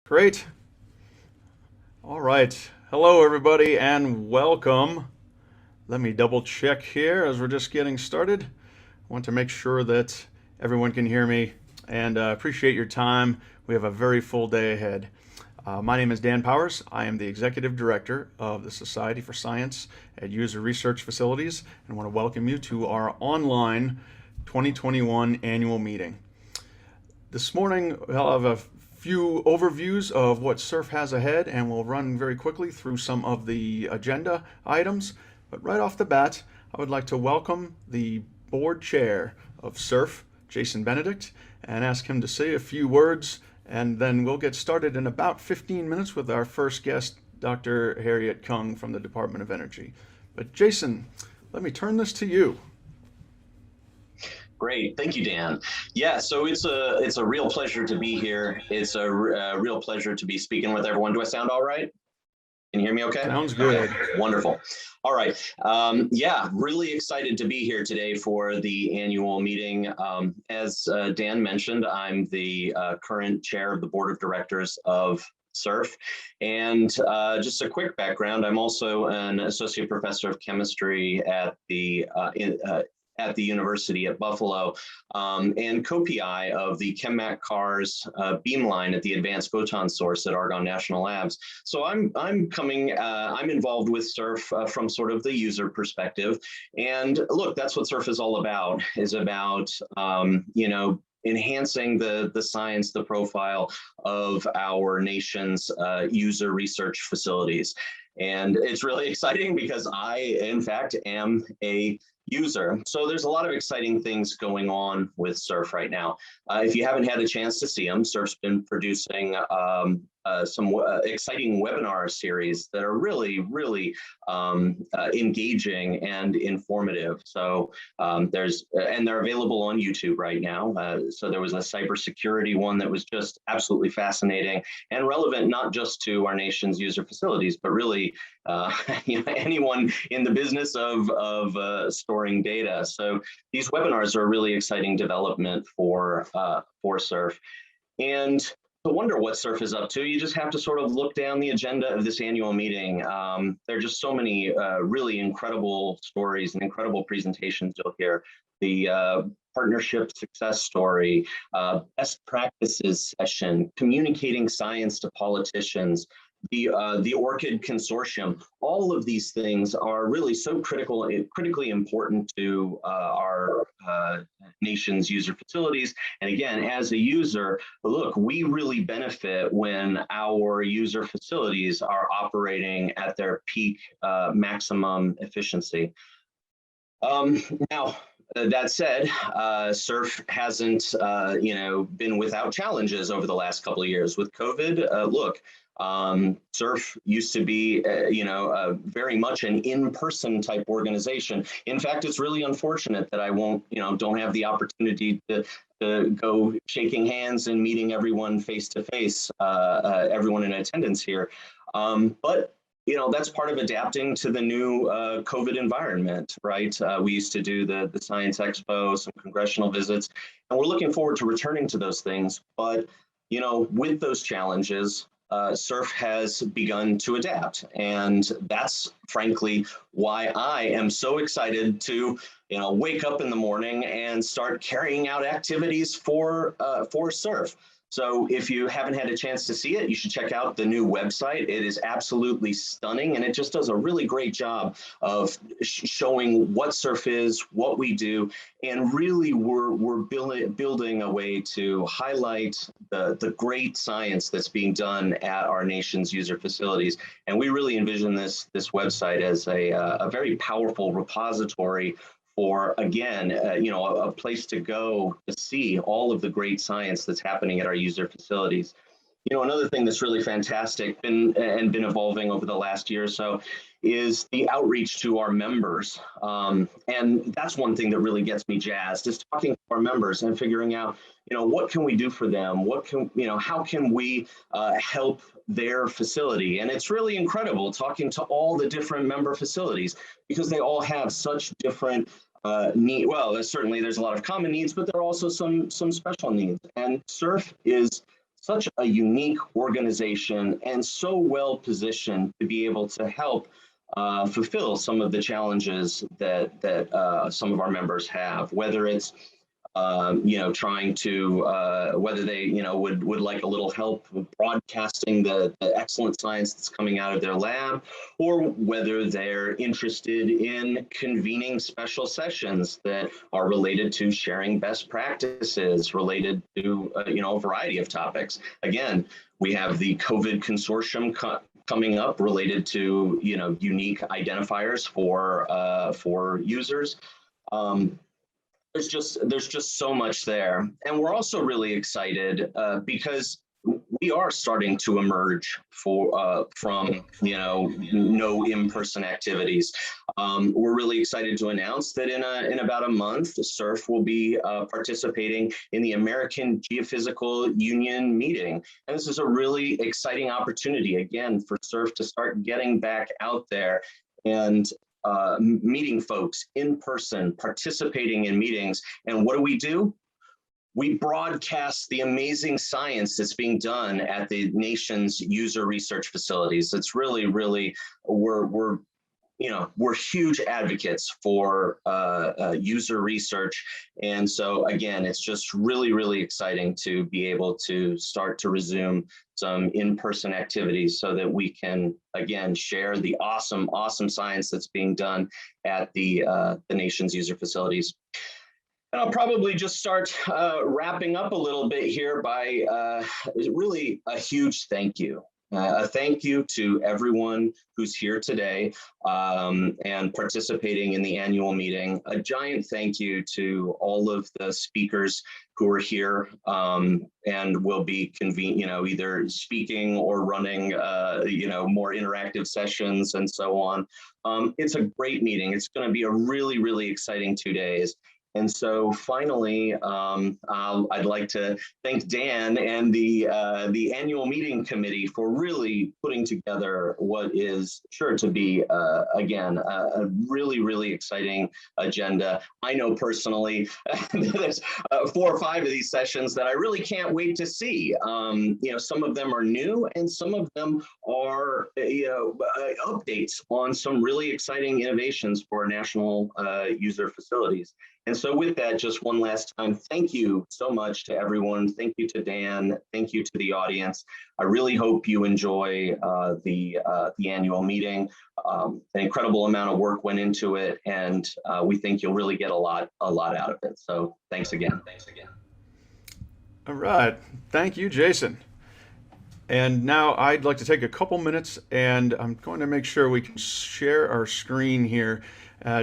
Great. All right. Hello, everybody, and welcome. Let me double check here as we're just getting started. I want to make sure that everyone can hear me and appreciate your time. We have a very full day ahead. My name is Dan Powers. I am the Executive Director of the Society for Science at User Research Facilities, and I want to welcome you to our online 2021 annual meeting. This morning, I'll have a few overviews of what SURF has ahead, and we'll run very quickly through some of the agenda items. But right off the bat, I would like to welcome the board chair of SURF, Jason Benedict, and ask him to say a few words, and then we'll get started in about 15 minutes with our first guest, Dr. Harriet Kung from the Department of Energy. But Jason, let me turn this to you. Great, thank you, Dan. Yeah, so it's a real pleasure to be here. It's a real pleasure to be speaking with everyone. Do I sound all right? Can you hear me okay? Sounds good. Okay, wonderful. All right. Yeah, really excited to be here today for the annual meeting. As Dan mentioned, I'm the current chair of the board of directors of SURF. And just a quick background, I'm also an associate professor of chemistry at the University at Buffalo, and co-PI of the ChemMat CARS beamline at the Advanced Photon Source at Argonne National Labs. So I'm involved with SURF from sort of the user perspective. And look, that's what SURF is all about, enhancing the science, the profile of our nation's user research facilities. And it's really exciting because I, in fact, am a user. So there's a lot of exciting things going on with SURF right now. If you haven't had a chance to see them, SURF's been producing some exciting webinar series that are really engaging and informative. So and they're available on YouTube right now. So there was a cybersecurity one that was just absolutely fascinating and relevant not just to our nation's user facilities, but really anyone in the business of storing data. So these webinars are a really exciting development for SURF. And to wonder what SURF is up to, you just have to sort of look down the agenda of this annual meeting. There are just so many really incredible stories and incredible presentations you'll hear. The partnership success story, best practices session, communicating science to politicians, the ORCID consortium. All of these things are really so critically important to our nation's user facilities. And again, as a user, look, we really benefit when our user facilities are operating at their peak maximum efficiency. Now, that said, SURF hasn't, been without challenges over the last couple of years. With COVID, look, SURF used to be, very much an in-person type organization. In fact, it's really unfortunate that I don't have the opportunity to go shaking hands and meeting everyone face to face, everyone in attendance here. But that's part of adapting to the new COVID environment, right? We used to do the Science Expo, some congressional visits, and we're looking forward to returning to those things. But, with those challenges, SURF has begun to adapt. And that's frankly why I am so excited to wake up in the morning and start carrying out activities for SURF. So if you haven't had a chance to see it, you should check out the new website. It is absolutely stunning, and it just does a really great job of showing what SURF is, what we do, and really we're building a way to highlight the great science that's being done at our nation's user facilities. And we really envision this website as a very powerful repository for, again, a place to go to see all of the great science that's happening at our user facilities. Another thing that's really fantastic been evolving over the last year or so is the outreach to our members. And that's one thing that really gets me jazzed, is talking to our members and figuring out, what can we do for them? How can we help their facility? And it's really incredible talking to all the different member facilities, because they all have such different need. Well, there's a lot of common needs, but there are also some special needs. And SURF is such a unique organization and so well positioned to be able to help fulfill some of the challenges that some of our members have, whether it's trying to whether they would like a little help with broadcasting the excellent science that's coming out of their lab, or whether they're interested in convening special sessions that are related to sharing best practices related to a variety of topics. Again, we have the COVID consortium coming up related to unique identifiers for users. There's just so much there, and we're also really excited because we are starting to emerge from no in-person activities. We're really excited to announce that in about a month, SSURF will be participating in the American Geophysical Union meeting, and this is a really exciting opportunity again for SSURF to start getting back out there and meeting folks in person, participating in meetings. And what do? We broadcast the amazing science that's being done at the nation's user research facilities. It's really, really, we're huge advocates for user research. And so again, it's just really, really exciting to be able to start to resume some in-person activities so that we can, again, share the awesome science that's being done at the nation's user facilities. And I'll probably just start wrapping up a little bit here by really a huge thank you. A thank you to everyone who's here today and participating in the annual meeting. A giant thank you to all of the speakers who are here and will be either speaking or running more interactive sessions and so on. It's a great meeting. It's going to be a really, really exciting 2 days. And so finally, I'd like to thank Dan and the annual meeting committee for really putting together what is sure to be, again, a really, really exciting agenda. I know personally, there's 4 or 5 of these sessions that I really can't wait to see. Some of them are new and some of them are updates on some really exciting innovations for national user facilities. And so with that, just one last time, thank you so much to everyone. Thank you to Dan. Thank you to the audience. I really hope you enjoy the annual meeting. An incredible amount of work went into it, and we think you'll really get a lot out of it. So thanks again. All right. Thank you, Jason. And now I'd like to take a couple minutes, and I'm going to make sure we can share our screen here.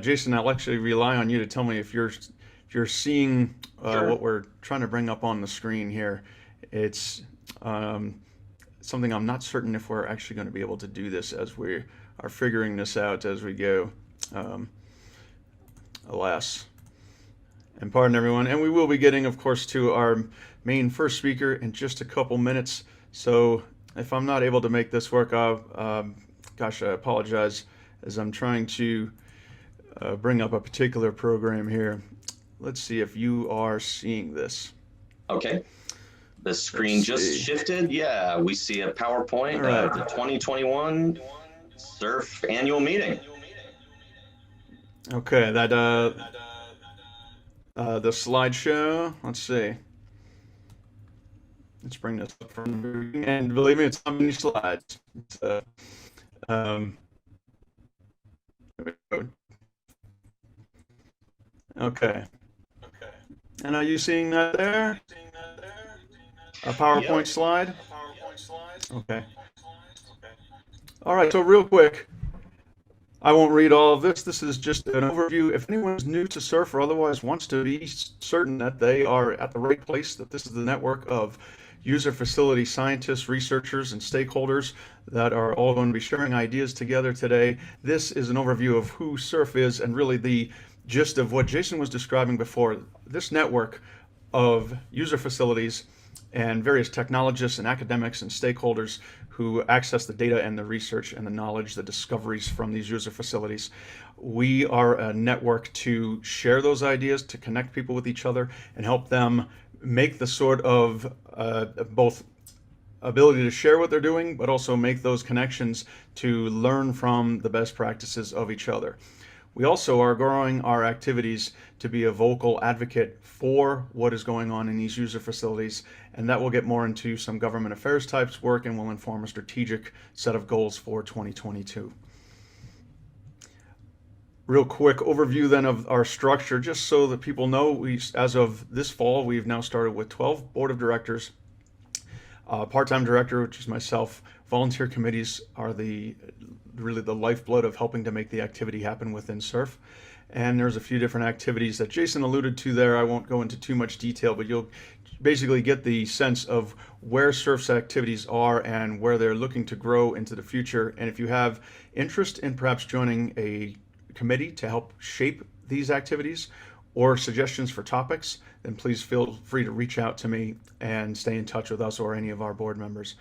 Jason, I'll actually rely on you to tell me if you're seeing Sure. what we're trying to bring up on the screen here. It's something I'm not certain if we're actually going to be able to do this as we are figuring this out as we go. Alas. And pardon everyone. And we will be getting, of course, to our main first speaker in just a couple minutes. So if I'm not able to make this work, gosh, I apologize as I'm trying to bring up a particular program here. Let's see if you are seeing this. Okay. The screen just shifted. Yeah, we see a PowerPoint of the 2021 SSURF Annual Meeting. Okay, that the slideshow. Let's see. Let's bring this up from the beginning. And believe me, it's not many slides. It's, there we go. Okay. And are you seeing that there? A PowerPoint slide? Okay. All right, so real quick, I won't read all of this. This is just an overview. If anyone's new to SSURF or otherwise wants to be certain that they are at the right place, that this is the network of user facility scientists, researchers, and stakeholders that are all going to be sharing ideas together today. This is an overview of who SSURF is and really the gist of what Jason was describing before. This network of user facilities and various technologists and academics and stakeholders who access the data and the research and the knowledge, the discoveries from these user facilities. We are a network to share those ideas, to connect people with each other and help them make the sort of both ability to share what they're doing, but also make those connections to learn from the best practices of each other. We also are growing our activities to be a vocal advocate for what is going on in these user facilities, and that will get more into some government affairs types work and will inform a strategic set of goals for 2022. Real quick overview then of our structure, just so that people know, as of this fall, we've now started with 12 board of directors, part-time director, which is myself. Volunteer committees are really the lifeblood of helping to make the activity happen within SURF. And there's a few different activities that Jason alluded to there. I won't go into too much detail, but you'll basically get the sense of where SURF's activities are and where they're looking to grow into the future. And if you have interest in perhaps joining a committee to help shape these activities or suggestions for topics, then please feel free to reach out to me and stay in touch with us or any of our board members.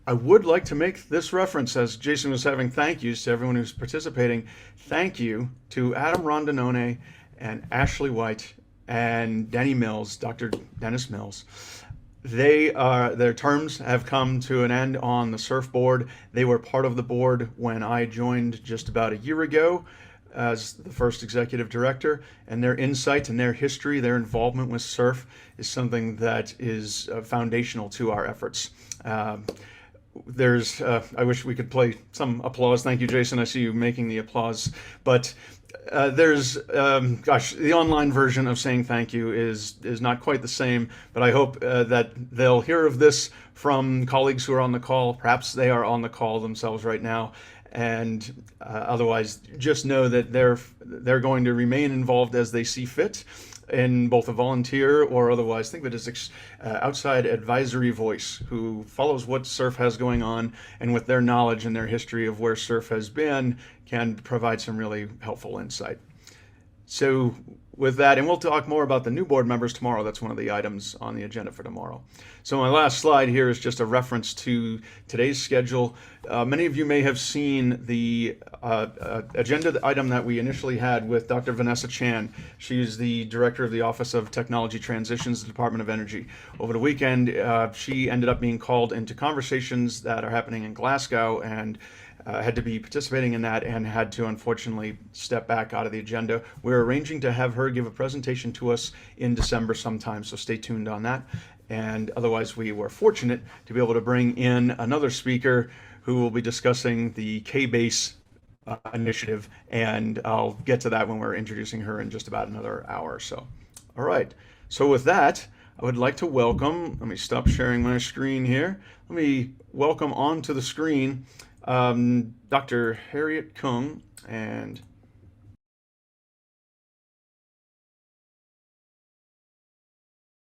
I would like to make this reference, as Jason was having thank yous to everyone who's participating. Thank you to Adam Rondinone and Ashley White and Denny Mills, Dr. Dennis Mills. Their terms have come to an end on the SURF board. They were part of the board when I joined just about a year ago as the first executive director, and their insight and their history, their involvement with SURF is something that is foundational to our efforts. I wish we could play some applause. Thank you, Jason. I see you making the applause. But the online version of saying thank you is not quite the same. But I hope that they'll hear of this from colleagues who are on the call. Perhaps they are on the call themselves right now. And otherwise, just know that they're going to remain involved as they see fit, in both a volunteer or otherwise. Think of it as outside advisory voice who follows what SURF has going on, and with their knowledge and their history of where SURF has been, can provide some really helpful insight. So with that, and we'll talk more about the new board members tomorrow. That's one of the items on the agenda for tomorrow. So my last slide here is just a reference to today's schedule. Many of you may have seen the agenda item that we initially had with Dr. Vanessa Chan. She's the director of the Office of Technology Transitions, the Department of Energy. Over the weekend, she ended up being called into conversations that are happening in Glasgow, and had to be participating in that and had to unfortunately step back out of the agenda. We're arranging to have her give a presentation to us in December sometime, so stay tuned on that. And otherwise, we were fortunate to be able to bring in another speaker who will be discussing the K-Base initiative, and I'll get to that when we're introducing her in just about another hour or so. All right, so with that, I would like to welcome, let me stop sharing my screen here. Let me welcome onto the screen Dr. Harriet Kung and